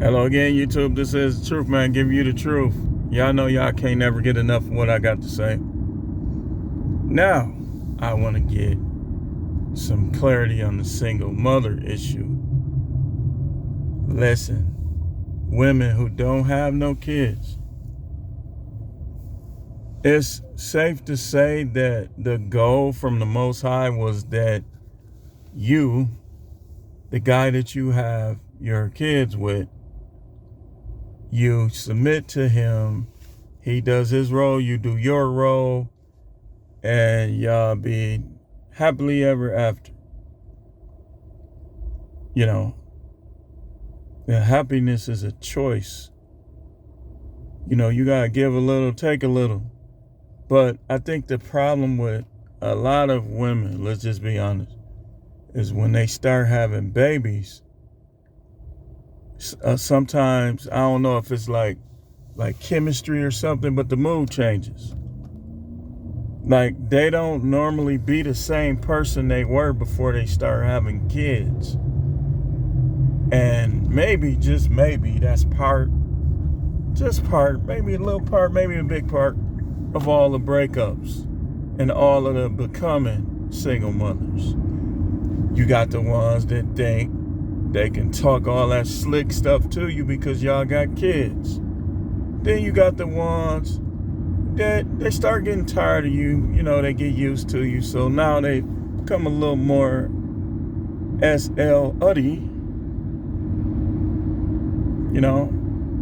Hello again, YouTube. This is the Truth Man giving you the truth. Y'all know y'all can't never get enough of what I got to say. Now, I want to get some clarity on the single mother issue. Listen, women who don't have no kids, it's safe to say that the goal from the Most High was that you, the guy that you have your kids with, you submit to him, he does his role, you do your role, and y'all be happily ever after. You know, the happiness is a choice. You know, you gotta give a little, take a little. But I think the problem with a lot of women, let's just be honest, is when they start having babies, sometimes, I don't know if it's like chemistry or something, but the mood changes. Like, they don't normally be the same person they were before they start having kids. And maybe, just maybe, that's maybe a little part, maybe a big part of all the breakups and all of the becoming single mothers. You got the ones that think they can talk all that slick stuff to you because y'all got kids. Then you got the ones that they start getting tired of you. You know, they get used to you. So now they become a little more SL-uddy. You know,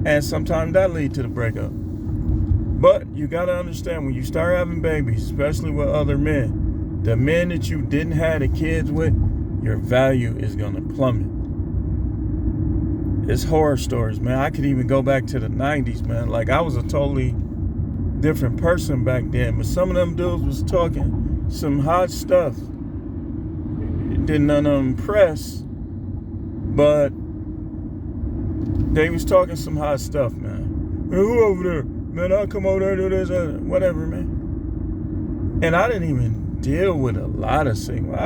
and sometimes that leads to the breakup. But you got to understand, when you start having babies, especially with other men, the men that you didn't have the kids with, your value is going to plummet. It's horror stories, man. I could even go back to the 90s, man. Like, I was a totally different person back then, but some of them dudes was talking some hot stuff. Didn't none of them impress, but they was talking some hot stuff, man. Hey, who over there? Man, I'll come over there and do this, whatever, man. And I didn't even deal with a lot of single.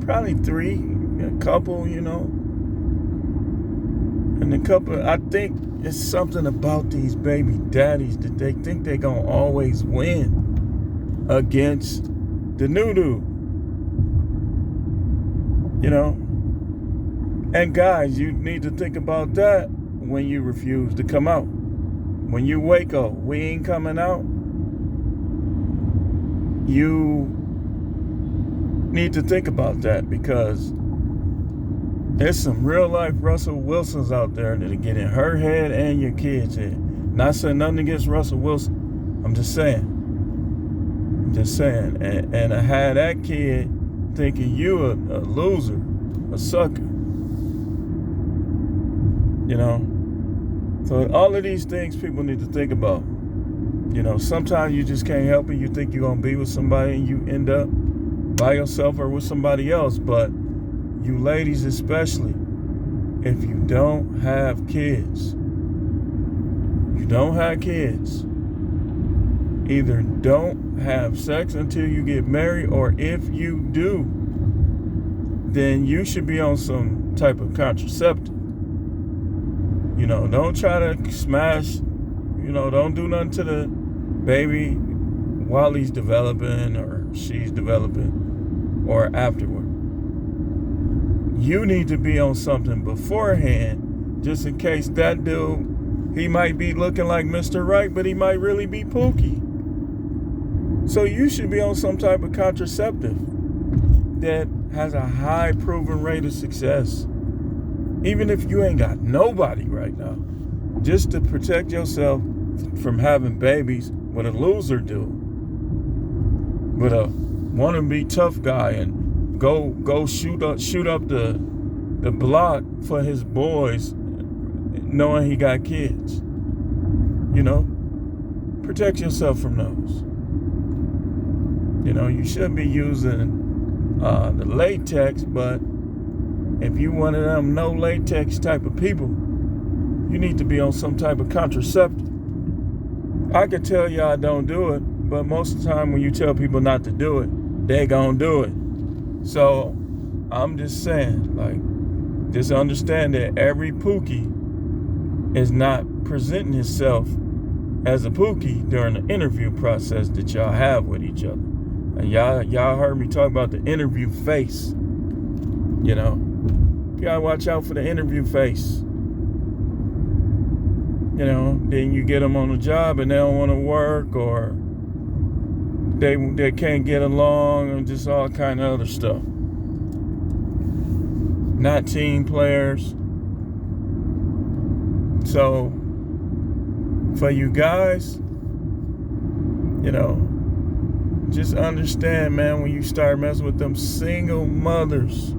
Probably three, a couple, you know. And a couple, I think it's something about these baby daddies that they think they're going to always win against the new dude. You know? And guys, you need to think about that when you refuse to come out. When you wake up, we ain't coming out. You need to think about that, because there's some real life Russell Wilsons out there that are getting her head and your kids' head. Not saying nothing against Russell Wilson. I'm just saying. And I had that kid thinking you a loser, a sucker. You know? So all of these things people need to think about. You know, sometimes you just can't help it. You think you're going to be with somebody and you end up by yourself or with somebody else. But you ladies especially, if you don't have kids, either don't have sex until you get married, or if you do, then you should be on some type of contraceptive. You know, don't try to smash, you know, don't do nothing to the baby while he's developing or she's developing or afterward. You need to be on something beforehand, just in case that dude, he might be looking like Mr. Right, but he might really be Pookie. So you should be on some type of contraceptive that has a high proven rate of success. Even if you ain't got nobody right now, just to protect yourself from having babies with a loser dude, with a wannabe tough guy, and go shoot up the block for his boys, knowing he got kids. You know, protect yourself from those. You know, you shouldn't be using the latex, but if you one of them no latex type of people, you need to be on some type of contraceptive. I could tell y'all don't do it, but most of the time when you tell people not to do it, they gonna do it. So I'm just saying, like, just understand that every Pookie is not presenting himself as a Pookie during the interview process that y'all have with each other. And y'all heard me talk about the interview face. You know, you gotta watch out for the interview face. You know, then you get them on a job and they don't want to work, or they can't get along, and just all kind of other stuff. Not team players. So, for you guys, you know, just understand, man, when you start messing with them single mothers,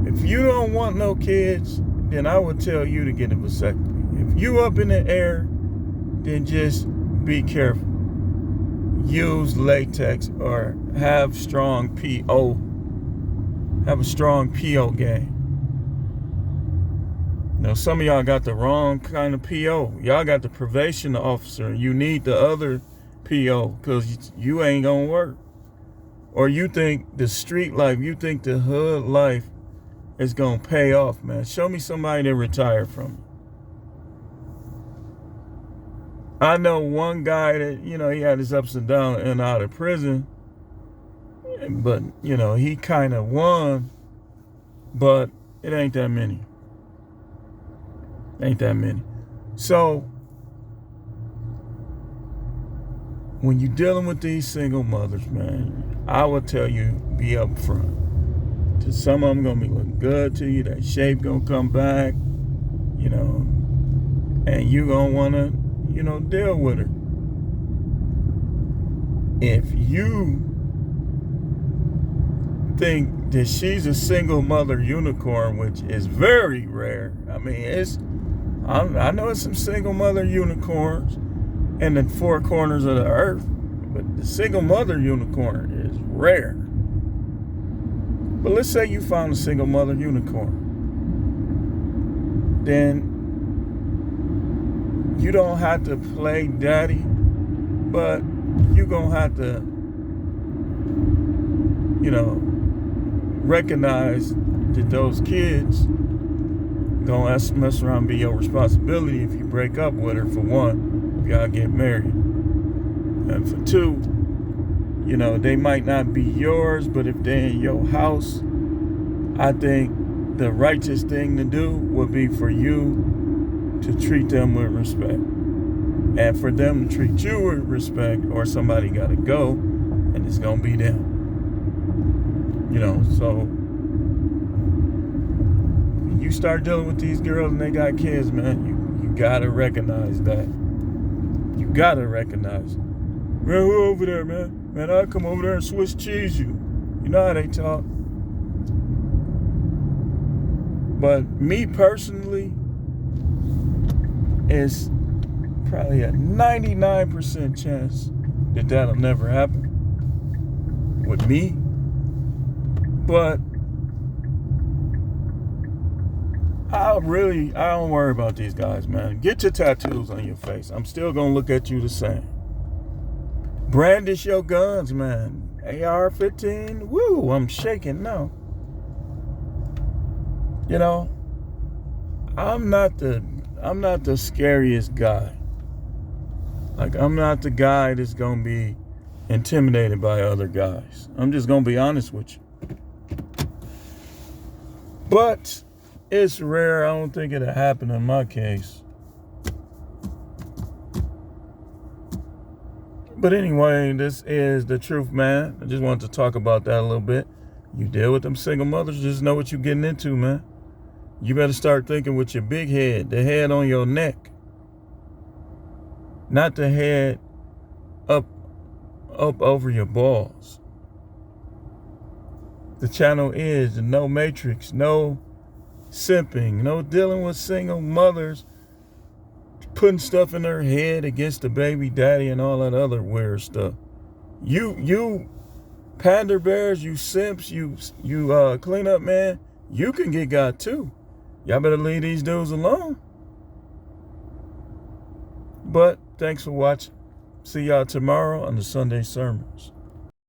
if you don't want no kids, then I would tell you to get a vasectomy. If you up in the air, then just be careful. Use latex or have strong PO. Have a strong PO game. Now, some of y'all got the wrong kind of PO. Y'all got the probation officer. You need the other PO because you ain't gonna work. Or you think the street life, you think the hood life is gonna pay off, man. Show me somebody that retired from it. I know one guy that, you know, he had his ups and downs and out of prison, but, you know, he kind of won, but it ain't that many. Ain't that many. So, when you're dealing with these single mothers, man, I would tell you, be upfront. To some of them gonna be looking good to you, that shape gonna come back, you know, and you gonna wanna, you know, deal with her. If you think that she's a single mother unicorn, which is very rare, I mean, I know it's some single mother unicorns in the four corners of the earth, but the single mother unicorn is rare. But let's say you found a single mother unicorn. Then you don't have to play daddy, but you gonna have to, you know, recognize that those kids gonna mess around and be your responsibility if you break up with her, for one, if y'all get married. And for two, you know, they might not be yours, but if they're in your house, I think the righteous thing to do would be for you to treat them with respect. And for them to treat you with respect, or somebody gotta go, and it's gonna be them. You know, so when you start dealing with these girls and they got kids, man, you gotta recognize that. You gotta recognize it. Man, who over there, man? Man, I'll come over there and Swiss cheese you. You know how they talk. But me personally, it's probably a 99% chance that that'll never happen with me. But I don't worry about these guys, man. Get your tattoos on your face. I'm still gonna look at you the same. Brandish your guns, man. AR-15, woo, I'm shaking now. You know, I'm not the scariest guy. Like, I'm not the guy that's gonna be intimidated by other guys. I'm just gonna be honest with you. But it's rare. I don't think it'll happen in my case. But anyway, this is the truth, man. I just wanted to talk about that a little bit. You deal with them single mothers, just know what you're getting into, man. You better start thinking with your big head, the head on your neck. Not the head up over your balls. The channel is no matrix, no simping, no dealing with single mothers putting stuff in their head against the baby daddy and all that other weird stuff. You pander bears, you simps, you clean up man, you can get got too. Y'all better leave these dudes alone. But thanks for watching. See y'all tomorrow on the Sunday sermons.